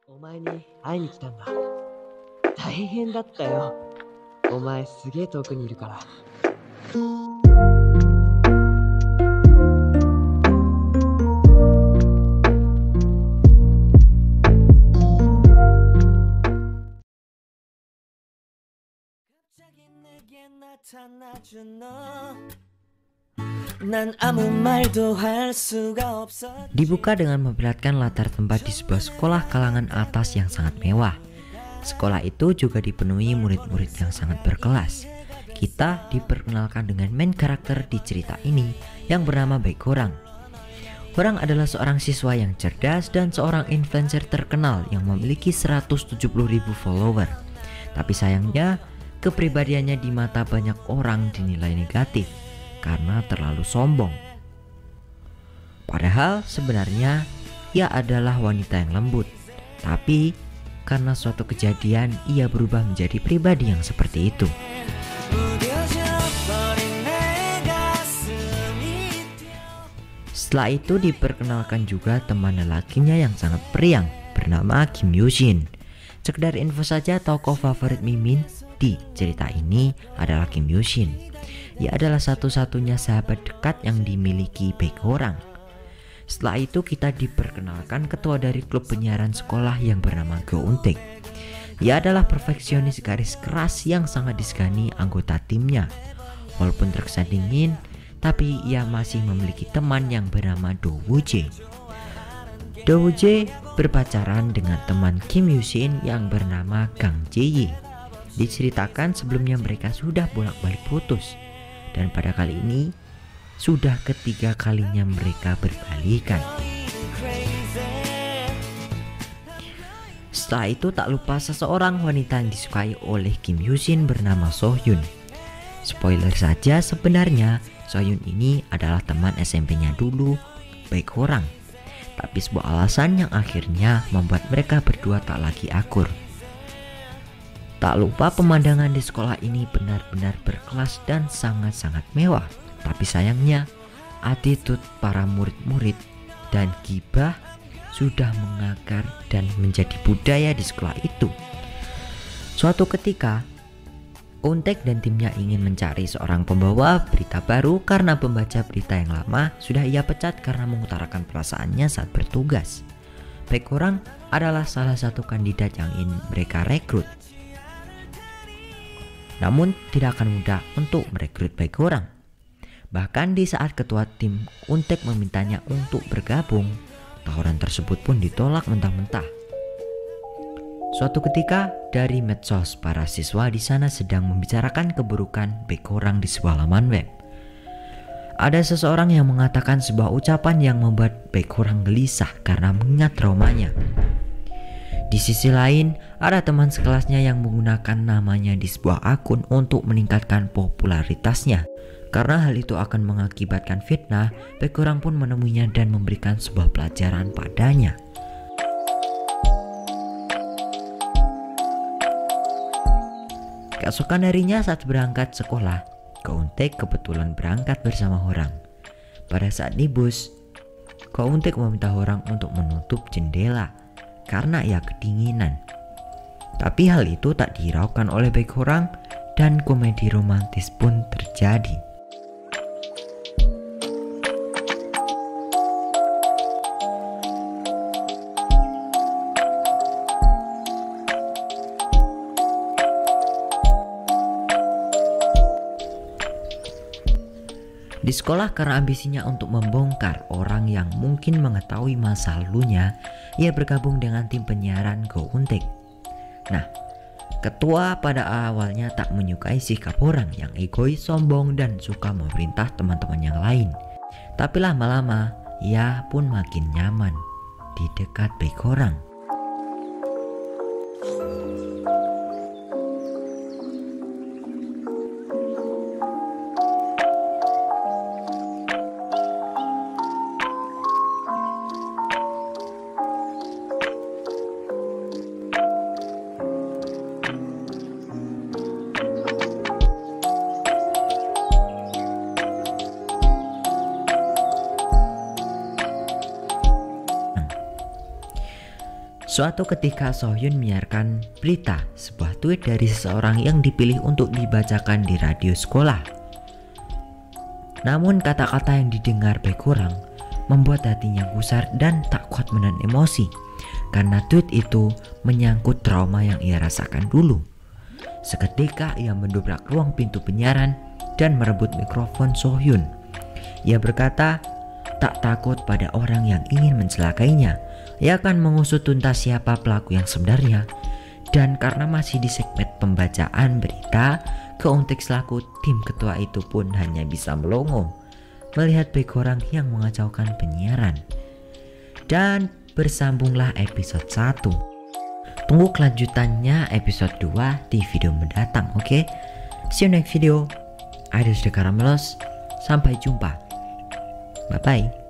お前に会いに来たんだ。大変だったよ。お前すげえ遠くにいるから。Dibuka dengan memperlihatkan latar tempat di sebuah sekolah kalangan atas yang sangat mewah. Sekolah itu juga dipenuhi murid-murid yang sangat berkelas. Kita diperkenalkan dengan main karakter di cerita ini yang bernama Baek Horang. Horang adalah seorang siswa yang cerdas dan seorang influencer terkenal yang memiliki 170.000 follower. Tapi sayangnya, kepribadiannya di mata banyak orang dinilai negatif karena terlalu sombong. Padahal sebenarnya ia adalah wanita yang lembut. Tapi karena suatu kejadian ia berubah menjadi pribadi yang seperti itu. Setelah itu diperkenalkan juga teman lelakinya yang sangat periang bernama Kim Yoo-shin. Sekedar info saja, tokoh favorit Mimin di cerita ini adalah Kim Yoo-shin. Ia adalah satu-satunya sahabat dekat yang dimiliki Baek Horang. Setelah itu kita diperkenalkan ketua dari klub penyiaran sekolah yang bernama Go Eun-taek. Ia adalah perfeksionis garis keras yang sangat disegani anggota timnya. Walaupun terkesan dingin, tapi ia masih memiliki teman yang bernama Do Woo-jae. Do Woo-jae berpacaran dengan teman Kim Yoo-shin yang bernama Kang Jae-yi. Diceritakan sebelumnya mereka sudah bolak-balik putus, dan pada kali ini sudah ketiga kalinya mereka berbalikan. Setelah itu tak lupa seseorang wanita yang disukai oleh Kim Yoo-shin bernama So-hyun. Spoiler saja, sebenarnya So-hyun ini adalah teman SMP-nya dulu Baek Horang. Tapi sebuah alasan yang akhirnya membuat mereka berdua tak lagi akur. Tak lupa pemandangan di sekolah ini benar-benar berkelas dan sangat-sangat mewah. Tapi sayangnya attitude para murid-murid dan gibah sudah mengakar dan menjadi budaya di sekolah itu. Suatu ketika Eun-taek dan timnya ingin mencari seorang pembawa berita baru karena pembaca berita yang lama sudah ia pecat karena mengutarakan perasaannya saat bertugas. Baek Horang adalah salah satu kandidat yang ingin mereka rekrut. Namun tidak akan mudah untuk merekrut Baek Horang. Bahkan di saat ketua tim Eun-taek memintanya untuk bergabung, tawaran tersebut pun ditolak mentah-mentah. Suatu ketika dari medsos, para siswa di sana sedang membicarakan keburukan Baek Horang di sebuah laman web. Ada seseorang yang mengatakan sebuah ucapan yang membuat Baek Horang gelisah karena mengingat traumanya. Di sisi lain, ada teman sekelasnya yang menggunakan namanya di sebuah akun untuk meningkatkan popularitasnya. Karena hal itu akan mengakibatkan fitnah, Baek Horang pun menemuinya dan memberikan sebuah pelajaran padanya. Keesokan harinya saat berangkat sekolah, Go Eun-taek kebetulan berangkat bersama Horang. Pada saat di bus, Go Eun-taek meminta Horang untuk menutup jendela karena ia kedinginan. Tapi hal itu tak dihiraukan oleh Baek Horang dan komedi romantis pun terjadi. Di sekolah, karena ambisinya untuk membongkar orang yang mungkin mengetahui masa lalunya, ia bergabung dengan tim penyiaran Go Eun-taek. Nah, ketua pada awalnya tak menyukai sikap Horang yang egois, sombong, dan suka memerintah teman-teman yang lain. Tapi lama-lama ia pun makin nyaman di dekat Baek Horang. Suatu ketika Sohyun menyiarkan berita, sebuah tweet dari seseorang yang dipilih untuk dibacakan di radio sekolah. Namun kata-kata yang didengar baik kurang membuat hatinya gusar dan tak kuat menahan emosi, karena tweet itu menyangkut trauma yang ia rasakan dulu. Seketika ia mendobrak ruang pintu penyiaran dan merebut mikrofon Sohyun. Ia berkata, tak takut pada orang yang ingin mencelakainya. Ia akan mengusut tuntas siapa pelaku yang sebenarnya. Dan karena masih di segmen pembacaan berita, Keuntik selaku tim ketua itu pun hanya bisa melongo melihat baik orang yang mengacaukan penyiaran. Dan bersambunglah episode 1. Tunggu kelanjutannya episode 2 di video mendatang, oke? See you next video. Aidil Karamelos. Sampai jumpa. Bye bye.